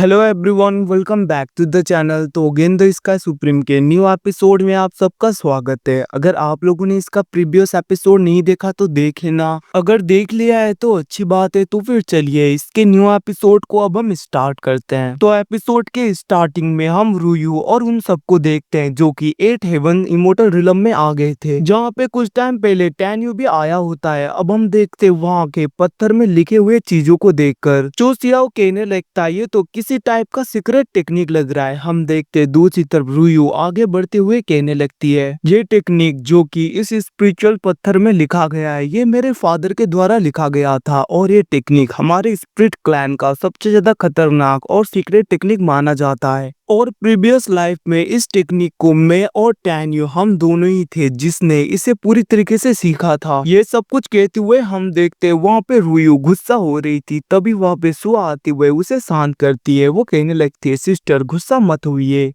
Hello everyone, welcome back to the channel. तो again the Sky Supreme के new episode में आप सबका स्वागत है। अगर आप लोगों ने इसका प्रीवियस एपिसोड नहीं देखा तो देख लेना, अगर देख लिया है तो अच्छी बात है। तो फिर चलिए इसके न्यू एपिसोड को अब हम स्टार्ट करते हैं। तो एपिसोड के स्टार्टिंग में हम रूयू और उन सबको देखते हैं जो कि 8 हेवन इमोर्टल रिलम में आ गए थे, जहाँ पे कुछ टाइम पहले टैन्यू भी आया होता है। अब हम देखते वहाँ के पत्थर में लिखे हुए चीजों को देखकर चो सियाओ कहने लगता है ये तो किसी टाइप का सीक्रेट टेक्निक लग रहा है। हम देखते दूसरी तरफ रूयू आगे बढ़ते हुए कहने लगती है ये टेक्निक जो कि इस स्पिरिचुअल पत्थर में लिखा गया है, ये मेरे फादर के द्वारा लिखा गया था और ये टेक्निक हमारे स्पिरिट क्लैन का सबसे ज्यादा खतरनाक और सीक्रेट टेक्निक माना जाता है। और प्रीवियस लाइफ में इस टेक्निक को मैं और टैन्यू हम दोनों ही थे जिसने इसे पूरी तरीके से सीखा था। ये सब कुछ कहते हुए हम देखते वहाँ पे रूयू गुस्सा हो रही थी, तभी वहाँ पे सुआ आती हुए उसे शांत करती है। वो कहने लगती है सिस्टर गुस्सा मत होइए।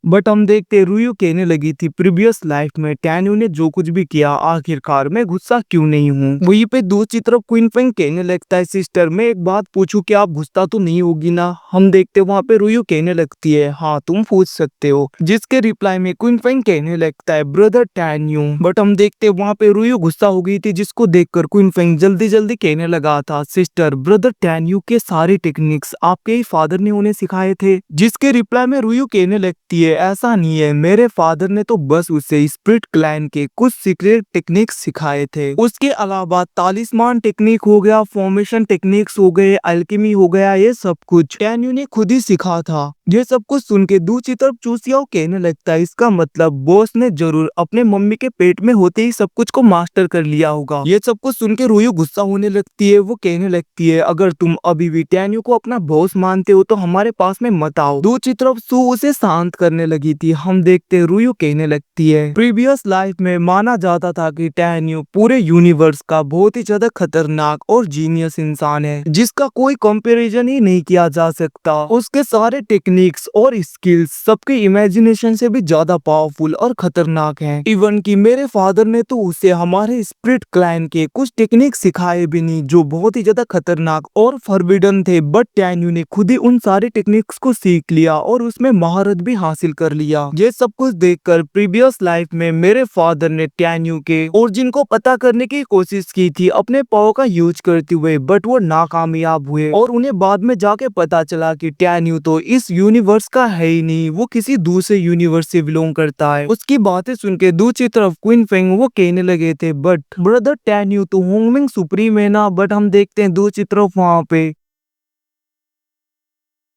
बट हम देखते रूयू कहने लगी थी प्रीवियस लाइफ में टैन्यू ने जो कुछ भी किया आखिरकार मैं गुस्सा क्यों नहीं हूँ। वहीं पे दूसरी तरफ क्वीन फेंग कहने लगता है सिस्टर मैं एक बात पूछूं कि आप गुस्सा तो नहीं होगी ना। हम देखते वहाँ पे रूयू कहने लगती है हाँ तुम पूछ सकते हो, जिसके रिप्लाई में क्वीन फेंग कहने लगता है ब्रदर टैन्यू। बट हम देखते वहाँ पे रूयू गुस्सा हो गई थी, जिसको देखकर क्वीन फेंग जल्दी जल्दी कहने लगा था सिस्टर ब्रदर टैन्यू के सारे टेक्निक्स आपके ही फादर ने उन्हें सिखाए थे। जिसके रिप्लाई में रूयू कहने लगती है ऐसा नहीं है, मेरे फादर ने तो बस उसे स्पिरिट क्लैन के कुछ सीक्रेट टेक्निक्स सिखाए थे। उसके अलावा तालिस्मान टेक्निक हो गया, फॉर्मेशन टेक्निक्स हो गए, अल्केमी हो गया, ये सब कुछ टैन्यू ने खुद ही सीखा था। ये सब कुछ सुन के दूसरी तरफ चूसियाओ कहने लगता है इसका मतलब बॉस ने जरूर अपने मम्मी के पेट में होते ही सब कुछ को मास्टर कर लिया होगा। ये सब कुछ सुन के रूयू गुस्सा होने लगती है। वो कहने लगती है अगर तुम अभी भी टैन्यू को अपना बॉस मानते हो तो हमारे पास में मत आओ। दूसरी तरफ सू उसे शांत करने लगी थी। हम देखते रूयू कहने लगती है प्रीवियस लाइफ में माना जाता था कि टैन्यू पूरे यूनिवर्स का बहुत ही ज्यादा खतरनाक और जीनियस इंसान है, जिसका कोई कंपैरिजन ही नहीं किया जा सकता। उसके सारे टेक्निक्स और स्किल्स सबके इमेजिनेशन से भी ज्यादा पावरफुल और खतरनाक हैं। इवन कि मेरे फादर ने तो उसे हमारे स्पिरिट क्लैन के कुछ टेक्निक सिखाए भी नहीं जो बहुत ही ज्यादा खतरनाक और फॉरबिडन थे, बट टैन्यू ने खुद ही उन सारे टेक्निक्स को सीख लिया और उसमें महारत भी हासिल कर लिया। ये सब कुछ देखकर प्रीवियस लाइफ में मेरे फादर ने टैन्यू के ओरिजिन को पता करने की कोशिश की थी अपने पावर का यूज करते हुए, बट वो नाकामयाब हुए और उन्हें बाद में जाके पता चला कि टैन्यू तो इस यूनिवर्स का है ही नहीं, वो किसी दूसरे यूनिवर्स से बिलोंग करता है। उसकी बातें सुन के दूसरी तरफ क्वीन फेंग वो कहने लगे थे बट ब्रदर टैन्यू तो होंगमिंग सुप्रीम है ना। बट हम देखते हैं दूसरी तरफ वहाँ पे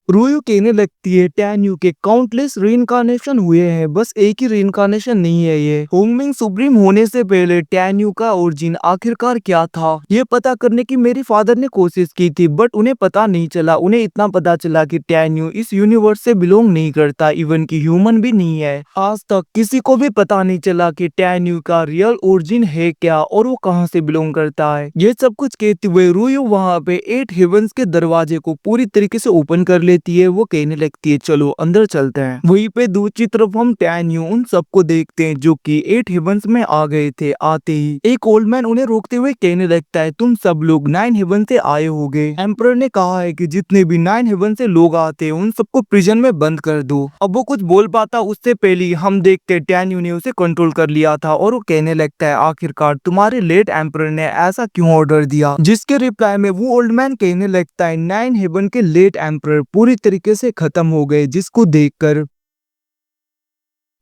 रूयू कहने लगती है टैन्यू के काउंटलेस रीइंकार्नेशन हुए हैं, बस एक ही रीइंकार्नेशन नहीं है ये। होंगमिंग सुप्रीम होने से पहले टैन्यू का ओरिजिन आखिरकार क्या था ये पता करने की मेरे फादर ने कोशिश की थी, बट उन्हें पता नहीं चला। उन्हें इतना पता चला कि टैन्यू इस यूनिवर्स से बिलोंग नहीं करता, इवन की ह्यूमन भी नहीं है। आज तक किसी को भी पता नहीं चला कि टैन्यू का रियल ओरिजिन है क्या और वो कहाँ से बिलोंग करता है। ये सब कुछ कहते हुए रूयू वहाँ पे 8 हेवंस के दरवाजे को पूरी तरीके से ओपन कर लेती है। वो कहने लगती है चलो अंदर चलते हैं। वहीं पे दूसरी तरफ हम टैन्यू उन सबको देखते हैं जो कि 8 हेवंस में आ गए थे। आते ही एक ओल्ड मैन उन्हें रोकते हुए कहने लगता है तुम सब लोग 9 हेवन से आए होगे। एम्परर ने कहा है कि जितने भी 9 हेवन से लोग आते हैं उन सबको प्रिजन में बंद कर दो। अब वो कुछ बोल पाता उससे पहले हम देखते टैन्यू ने उसे कंट्रोल कर लिया था और वो कहने लगता है आखिरकार तुम्हारे लेट एम्परर ने ऐसा क्यों ऑर्डर दिया। जिसके रिप्लाई में वो ओल्ड मैन कहने लगता है 9 हेवन के लेट एम्परर पूरी तरीके से खत्म हो गए, जिसको देखकर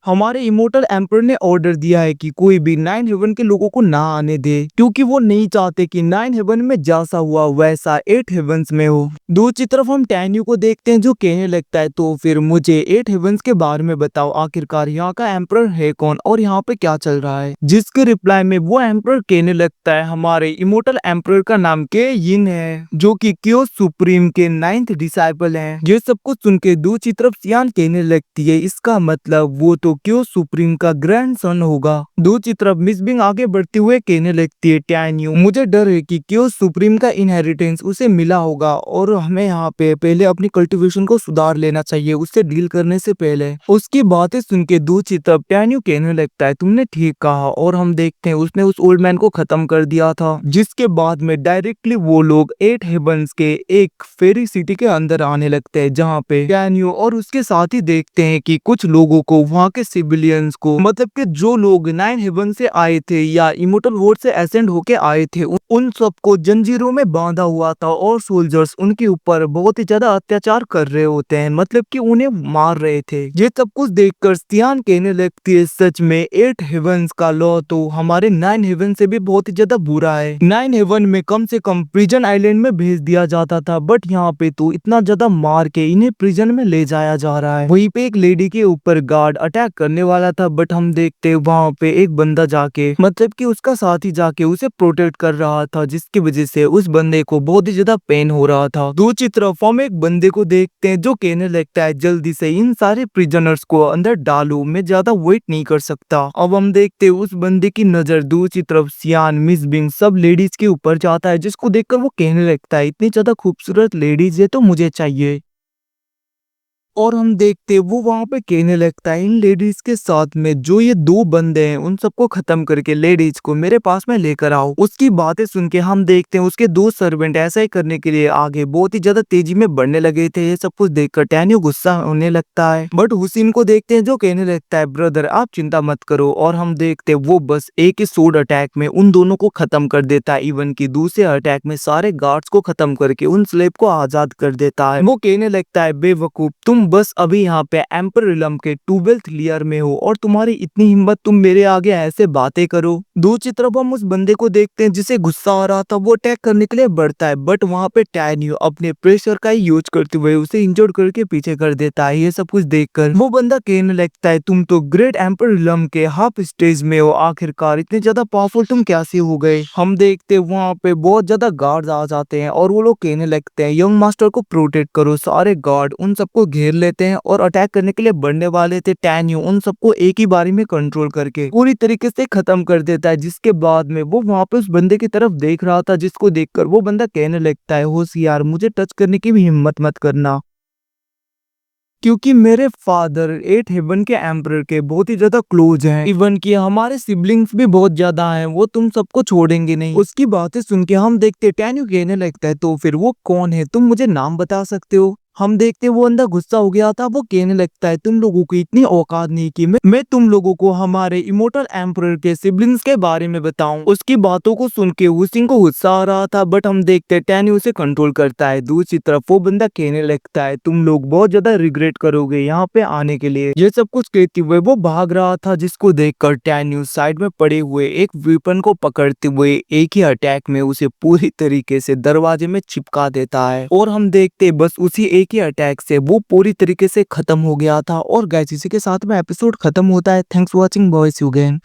हमारे इमोर्टल एम्पर ने ऑर्डर दिया है कि कोई भी 9 हेवन के लोगों को ना आने दे, क्योंकि वो नहीं चाहते कि 9 हेवन में जैसा हुआ वैसा 8 हेवंस में हो। दूसरी तरफ हम टैन्यू को देखते हैं जो कहने लगता है तो फिर मुझे 8 हेवंस के बारे में बताओ, आखिरकार यहाँ का एम्पर है कौन और यहाँ पे क्या चल रहा है। जिसके रिप्लाई में वो एम्पर कहने लगता है हमारे इमोर्टल एम्पर का नाम के यिन है, जो कि क्यो सुप्रीम के 9th डिसाइपल है। ये सब कुछ सुन के दूसरी तरफ सियान कहने लगती है इसका मतलब वो तो क्यों सुप्रीम का ग्रैंड सन होगा। दूसरी तरफ मिस बिंग आगे बढ़ते हुए कहने लगती है टैन्यू, मुझे डर है कि क्यों सुप्रीम का इनहेरिटेंस उसे मिला होगा और हमें यहाँ पे पहले अपनी कल्टीवेशन को सुधार लेना चाहिए उससे डील करने से पहले। उसकी बातें सुन के दूसरी तरफ टैन्यू कहने लगता है तुमने ठीक कहा, और हम देखते हैं उसने उस ओल्ड मैन को खत्म कर दिया था, जिसके बाद में डायरेक्टली वो लोग 8 हेवंस के एक फेरी सिटी के अंदर आने लगते हैं, जहाँ पे टैन्यू और उसके साथ ही देखते हैं कि कुछ लोगों को वहाँ के सिविलियंस को, मतलब कि जो लोग 9 हेवन से आए थे या इमोर्टल वॉर से एसेंड होके आए थे, उन सबको जंजीरों में बांधा हुआ था और सोल्जर्स उनके ऊपर बहुत ही ज्यादा अत्याचार कर रहे होते हैं, मतलब कि उन्हें मार रहे थे। ये सब कुछ देखकर सियान कहने लगती है सच में 8 हेवंस का लॉ तो हमारे 9 हेवन से भी बहुत ही ज्यादा बुरा है। 9 हेवन में कम से कम प्रिजन आइलैंड में भेज दिया जाता था, बट यहाँ पे तो इतना ज्यादा मार के इन्हें प्रिजन में ले जाया जा रहा है। वहीं पे एक लेडी के ऊपर गार्ड अटैक करने वाला था, बट हम देखते वहाँ पे एक बंदा जाके, मतलब कि उसका साथी जाके उसे प्रोटेक्ट कर रहा था, जिसकी वजह से उस बंदे को बहुत ही ज्यादा पेन हो रहा था। दूसरी तरफ हम एक बंदे को देखते हैं जो कहने लगता है जल्दी से इन सारे प्रिजनर्स को अंदर डालो, मैं ज्यादा वेट नहीं कर सकता। अब हम देखते हैं उस बंदे की नजर दूसरी तरफ सियान, मिस बिंग सब लेडीज के ऊपर जाता है, जिसको देखकर वो कहने लगता है इतनी ज्यादा खूबसूरत लेडीज है तो मुझे चाहिए। और हम देखते वो वहां पे कहने लगता है इन लेडीज के साथ में जो ये 2 बंदे हैं उन सबको खत्म करके लेडीज को मेरे पास में लेकर आओ। उसकी बातें सुन के हम देखते हैं उसके 2 सर्वेंट ऐसा ही करने के लिए आगे बहुत ही ज्यादा तेजी में बढ़ने लगे थे। ये सब कुछ देखकर टैन्यू गुस्सा होने लगता है, बट हुसैन को देखते हैं जो कहने लगता है ब्रदर आप चिंता मत करो। और हम देखते वो बस एक ही सोड अटैक में उन दोनों को खत्म कर देता है, इवन की दूसरे अटैक में सारे गार्ड्स को खत्म करके उन स्लेव को आजाद कर देता है। वो कहने लगता है बेवकूफ तुम बस अभी यहाँ पे एम्पर रिलम के 12th लेयर में हो और तुम्हारी इतनी हिम्मत तुम मेरे आगे ऐसे बातें करो। दूसरी तरफ हम उस बंदे को देखते हैं जिसे गुस्सा आ रहा था, वो अटैक करने के लिए बढ़ता है, बट वहाँ पे टैन्यू अपने प्रेशर का ही यूज करते हुए उसे इंजर्ड करके पीछे कर देता है। ये सब कुछ देखकर वो बंदा कहने लगता है तुम तो ग्रेट एम्पर रिलम के हाफ स्टेज में हो, आखिरकार इतने ज्यादा पावरफुल तुम कैसे हो गए। हम देखते वहाँ पे बहुत ज्यादा गार्ड आ जाते हैं और वो लोग कहने लगते हैं यंग मास्टर को प्रोटेक्ट करो। सारे गार्ड उन सबको घेर लेते हैं और अटैक करने के लिए बढ़ने वाले थे। टैन्यू उन सबको एक ही बारी में कंट्रोल करके पूरी तरीके से खत्म कर देता है, जिसके बाद में वो वहां पे उस बंदे की तरफ देख रहा था, जिसको देखकर वो बंदा कहने लगता है होशियार मुझे टच करने की भी हिम्मत मत करना, क्योंकि मेरे फादर 8 हेवन के एम्परर के बहुत ही ज्यादा क्लोज हैं, इवन कि हमारे सिबलिंग्स भी बहुत ज्यादा हैं, वो तुम सबको छोड़ेंगे नहीं। उसकी बातें सुन के हम देखते टैन्यू कहने लगता है तो फिर वो कौन है, तुम मुझे नाम बता सकते हो। हम देखते वो अंदर गुस्सा हो गया था, वो कहने लगता है तुम लोगों की इतनी औकात नहीं कि मैं तुम लोगों को हमारे इमोर्टल एम्परर के सिबलिंग्स के बारे में बताऊं। उसकी बातों को सुन के हुसैन को गुस्सा आ रहा था, बट हम देखते टैन्यू उसे कंट्रोल करता है। दूसरी तरफ वो बंदा कहने लगता है तुम लोग बहुत ज्यादा रिग्रेट करोगे यहाँ पे आने के लिए। ये सब कुछ कहते हुए वो भाग रहा था, जिसको देखकर टैन्यू साइड में पड़े हुए एक वेपन को पकड़ते हुए एक ही अटैक में उसे पूरी तरीके से दरवाजे में चिपका देता है। और हम देखते बस उसी एक ही अटैक से वो पूरी तरीके से खत्म हो गया था। और गाइस इसी के साथ में एपिसोड खत्म होता है। Thanks for watching boys you again.